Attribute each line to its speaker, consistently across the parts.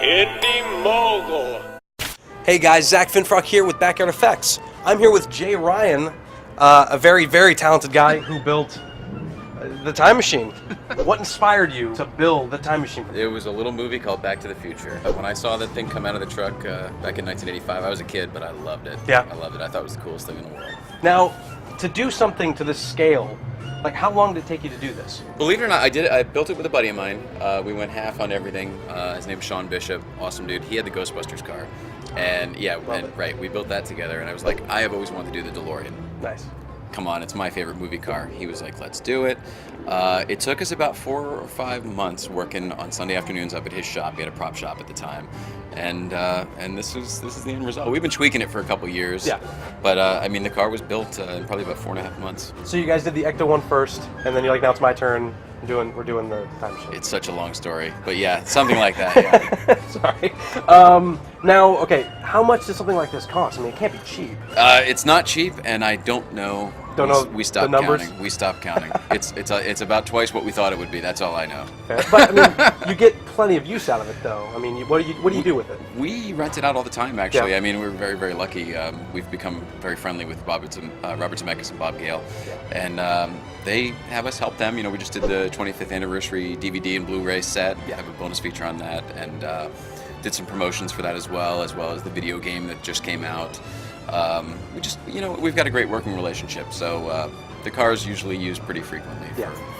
Speaker 1: Indie Mogul.
Speaker 2: Hey guys, Zach Finfrock here with Backyard Effects. I'm here with Jay Ryan, a very, very talented guy who built the Time Machine. What inspired you to build the Time Machine?
Speaker 3: It was a little movie called Back to the Future. When I saw that thing come out of the truck back in 1985, I was a kid, but I loved it.
Speaker 2: Yeah.
Speaker 3: I loved it. I thought it was the coolest thing in the world.
Speaker 2: Now, to do something to this scale, like how long did it take you to do this?
Speaker 3: Believe it or not, I built it with a buddy of mine. We went half on everything. His name's Sean Bishop, awesome dude. He had the Ghostbusters car. And yeah, right, we built that together, and I was like, I have always wanted to do the DeLorean.
Speaker 2: Nice.
Speaker 3: Come on, it's my favorite movie car. He was like, let's do it. It took us about 4 or 5 months working on Sunday afternoons up at his shop. He had a prop shop at the time, and this is the end result. We've been tweaking it for a couple years.
Speaker 2: Yeah.
Speaker 3: But I mean, the car was built in probably about 4.5 months.
Speaker 2: So you guys did the Ecto one first, and then you're like, now it's my turn. We're doing the Time Machine.
Speaker 3: It's such a long story, but yeah, something like that. Yeah.
Speaker 2: Sorry. Now, okay, how much does something like this cost? I mean, it can't be cheap.
Speaker 3: It's not cheap, and I don't know. We stopped
Speaker 2: the numbers?
Speaker 3: counting. We stopped counting. It's about twice what we thought it would be. That's all I know.
Speaker 2: Fair. But I mean, you get plenty of use out of it, though. I mean, what do you do with it?
Speaker 3: We rent it out all the time, actually.
Speaker 2: Yeah.
Speaker 3: I mean, we're very, very lucky. We've become very friendly with Robert Zemeckis and Bob Gale, and they have us help them. You know, we just did the 25th anniversary DVD and Blu-ray set. We have a bonus feature on that, and did some promotions for that as well as the video game that just came out. We've got a great working relationship, so the car is usually used pretty frequently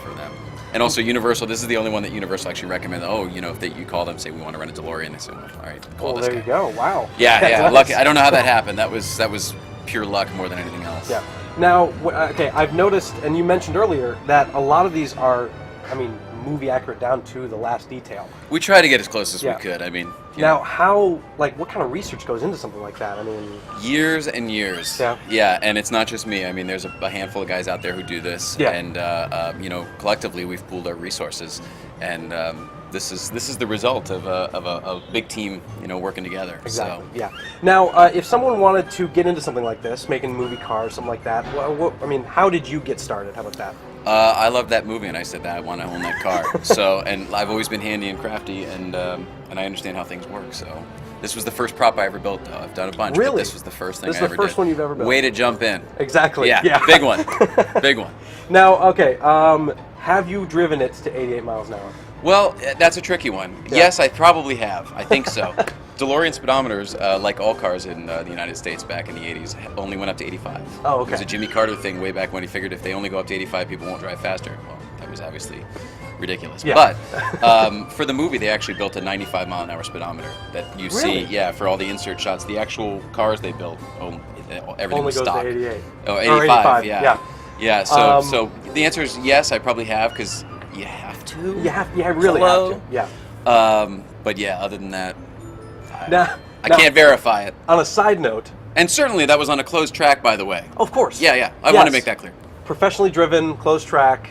Speaker 3: for them. And also Universal, this is the only one that Universal actually recommended. Oh, you know, if you call them, say we want to rent a DeLorean, they say, well, all right, call this guy.
Speaker 2: There you go. Wow.
Speaker 3: Yeah, lucky. I don't know how that happened. That was pure luck more than anything else.
Speaker 2: Yeah. Now, okay, I've noticed, and you mentioned earlier, that a lot of these are, I mean, movie accurate down to the last detail.
Speaker 3: We try to get as close as we could. I mean,
Speaker 2: now, what kind of research goes into something like that? I mean,
Speaker 3: years and years.
Speaker 2: Yeah.
Speaker 3: Yeah, and it's not just me. I mean, there's a handful of guys out there who do this.
Speaker 2: Yeah.
Speaker 3: And collectively we've pooled our resources, and this is the result of a big team, working together.
Speaker 2: Exactly.
Speaker 3: So.
Speaker 2: Yeah. Now, if someone wanted to get into something like this, making movie cars, something like that, how did you get started? How about that?
Speaker 3: I loved that movie, and I said that I want to own that car. And I've always been handy and crafty, and I understand how things work. So this was the first prop I ever built, though. I've done a bunch,
Speaker 2: really?
Speaker 3: But this was the first thing I ever did.
Speaker 2: This is the first one you've ever built?
Speaker 3: Way to jump in.
Speaker 2: Exactly.
Speaker 3: Yeah. Big one. Big one.
Speaker 2: Now, okay, have you driven it to 88 miles an hour?
Speaker 3: Well, that's a tricky one.
Speaker 2: Yeah.
Speaker 3: Yes, I probably have. I think so. DeLorean speedometers, like all cars in the United States back in the 80s, only went up to 85.
Speaker 2: Oh, okay.
Speaker 3: It was a Jimmy Carter thing way back when he figured if they only go up to 85, people won't drive faster. Well, that was obviously ridiculous.
Speaker 2: Yeah.
Speaker 3: But for the movie, they actually built a 95 mile an hour speedometer that you see, for all the insert shots. The actual cars they built, everything
Speaker 2: only
Speaker 3: was
Speaker 2: goes
Speaker 3: stock.
Speaker 2: to 88.
Speaker 3: Oh, 85,
Speaker 2: yeah.
Speaker 3: Yeah, so the answer is yes, I probably have, because you have to.
Speaker 2: You really have to. Yeah.
Speaker 3: But yeah, other than that, I
Speaker 2: now,
Speaker 3: can't verify it.
Speaker 2: On a side note,
Speaker 3: and certainly that was on a closed track, by the way.
Speaker 2: Of course.
Speaker 3: Yeah. I want to make that clear.
Speaker 2: Professionally driven, closed track,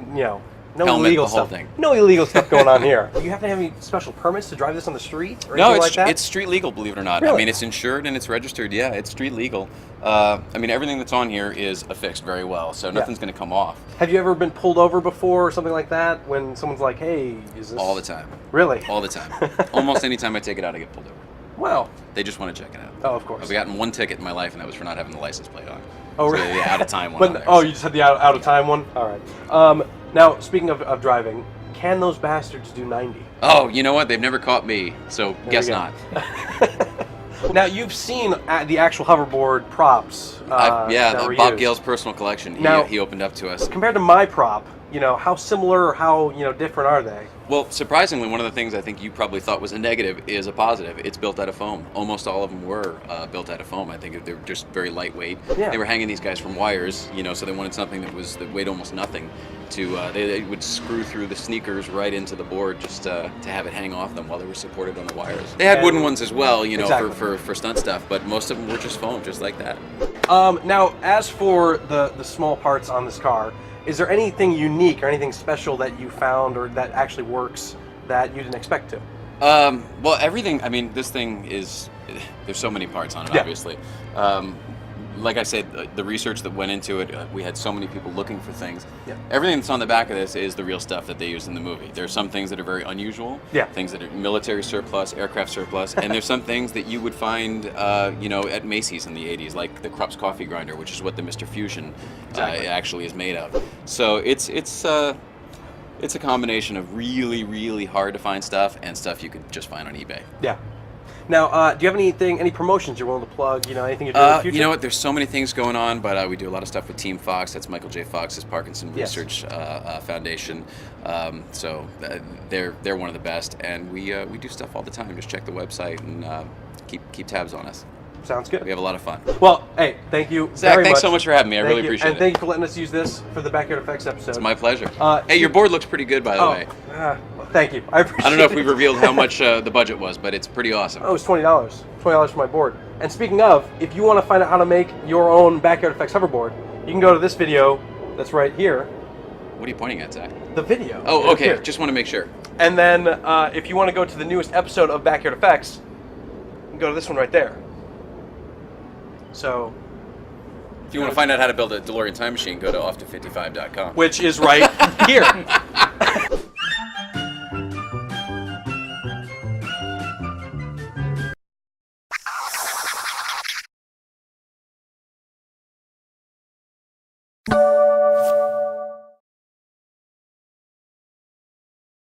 Speaker 2: no
Speaker 3: Helmet,
Speaker 2: illegal
Speaker 3: the whole
Speaker 2: stuff.
Speaker 3: thing.
Speaker 2: No illegal stuff going on here. You have to have any special permits to drive this on the street or
Speaker 3: No,
Speaker 2: anything like that?
Speaker 3: it's street legal, believe it or not.
Speaker 2: Really?
Speaker 3: I mean, it's insured and it's registered. Yeah, it's street legal. I mean, everything that's on here is affixed very well, so nothing's going to come off.
Speaker 2: Have you ever been pulled over before or something like that when someone's like, hey, is this...
Speaker 3: All the time.
Speaker 2: Really?
Speaker 3: All the time. Almost any time I take it out, I get pulled over.
Speaker 2: Wow.
Speaker 3: They just want to check it out.
Speaker 2: Oh, of course.
Speaker 3: I've gotten one ticket in my life, and that was for not having the license plate on.
Speaker 2: Oh,
Speaker 3: so
Speaker 2: really?
Speaker 3: the out-of-time one.
Speaker 2: You just had the out-of-time one? All right. Now, speaking of driving, can those bastards do 90?
Speaker 3: Oh, you know what? They've never caught me, so guess not.
Speaker 2: Now, you've seen the actual hoverboard props.
Speaker 3: Bob
Speaker 2: used.
Speaker 3: Gale's personal collection.
Speaker 2: Now,
Speaker 3: he opened up to us.
Speaker 2: Compared to my prop, how similar or how different are they?
Speaker 3: Well, surprisingly, one of the things I think you probably thought was a negative is a positive. It's built out of foam. Almost all of them were built out of foam. I think they're just very lightweight.
Speaker 2: Yeah.
Speaker 3: They were hanging these guys from wires, so they wanted something that weighed almost nothing. They would screw through the sneakers right into the board just to have it hang off them while they were supported on the wires. They had wooden ones as well,
Speaker 2: exactly.
Speaker 3: for stunt stuff, but most of them were just foam, just like that.
Speaker 2: Now, as for the small parts on this car, is there anything unique or anything special that you found or that actually works that you didn't expect to?
Speaker 3: Well, everything. I mean, this thing is. There's so many parts on it, obviously. like I said, the research that went into it, we had so many people looking for things.
Speaker 2: Yeah.
Speaker 3: Everything that's on the back of this is the real stuff that they use in the movie. There are some things that are very unusual,
Speaker 2: Yeah.
Speaker 3: things that are military surplus, aircraft surplus, and there's some things that you would find, at Macy's in the 80s, like the Krupp's coffee grinder, which is what the Mr. Fusion actually is made of. So it's a combination of really, really hard to find stuff and stuff you could just find on eBay.
Speaker 2: Yeah. Now, do you have any promotions you're willing to plug? Anything you're doing in the future?
Speaker 3: You know what? There's so many things going on, but we do a lot of stuff with Team Fox. That's Michael J. Fox's Parkinson Research Foundation. So they're one of the best, and we do stuff all the time. Just check the website and keep tabs on us.
Speaker 2: Sounds good.
Speaker 3: We have a lot of fun.
Speaker 2: Well, hey, thank you
Speaker 3: Zach,
Speaker 2: very
Speaker 3: thanks
Speaker 2: much.
Speaker 3: so much for having me. I really appreciate it.
Speaker 2: And thank you for letting us use this for the Backyard Effects episode.
Speaker 3: It's my pleasure. Hey, your board looks pretty good, by the way.
Speaker 2: Well, thank you. I appreciate it.
Speaker 3: I don't know if we revealed how much the budget was, but it's pretty awesome.
Speaker 2: Oh, it was $20. $20 for my board. And speaking of, if you want to find out how to make your own Backyard Effects hoverboard, you can go to this video that's right here.
Speaker 3: What are you pointing at, Zach?
Speaker 2: The video.
Speaker 3: Oh, okay.
Speaker 2: Here.
Speaker 3: Just want to make sure.
Speaker 2: And then if you want to go to the newest episode of Backyard Effects, you can go to this one right there. So,
Speaker 3: If you want to find out how to build a DeLorean time machine, go to off-to55.com.
Speaker 2: which is right here.